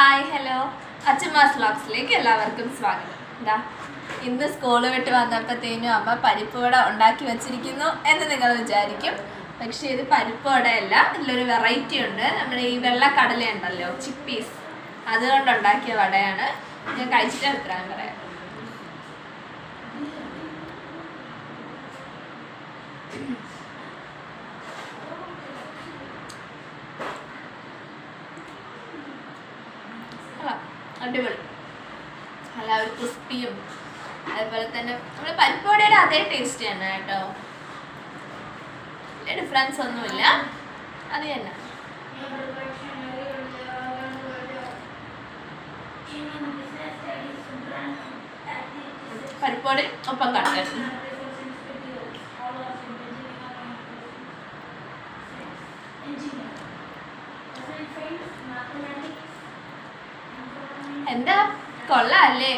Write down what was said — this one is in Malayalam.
ഹായ് ഹലോ അച്ഛമ്മാസ് വ്ലോഗ്സിലേക്ക് എല്ലാവർക്കും സ്വാഗതം. എന്താ ഇന്ന് സ്കൂൾ വിട്ട് വന്നപ്പോഴത്തേനും അമ്മ പരിപ്പ് വട ഉണ്ടാക്കി വെച്ചിരിക്കുന്നു എന്ന് നിങ്ങൾ വിചാരിക്കും. പക്ഷേ ഇത് പരിപ്പ് വടയല്ല, ഇതിലൊരു വെറൈറ്റി ഉണ്ട്. നമ്മുടെ ഈ വെള്ളക്കടല ഉണ്ടല്ലോ, ചിപ്പീസ്, അതുകൊണ്ടുണ്ടാക്കിയ വടയാണ്. ഞാൻ കഴിച്ചിട്ട് അഭിപ്രായം പറയാം. അടിപൊളി, നല്ല ഒരു ക്രിസ്പിയും അതുപോലെ തന്നെ നമ്മുടെ പരിപ്പ് വടയുടെ അതേ ടേസ്റ്റ് തന്നെ കേട്ടോ, ഡിഫറൻസ് ഒന്നുമില്ല, അത് തന്നെ. പരിപ്പ് വട ഒപ്പം കട്ട് എന്താ കൊള്ളാല്ലേ?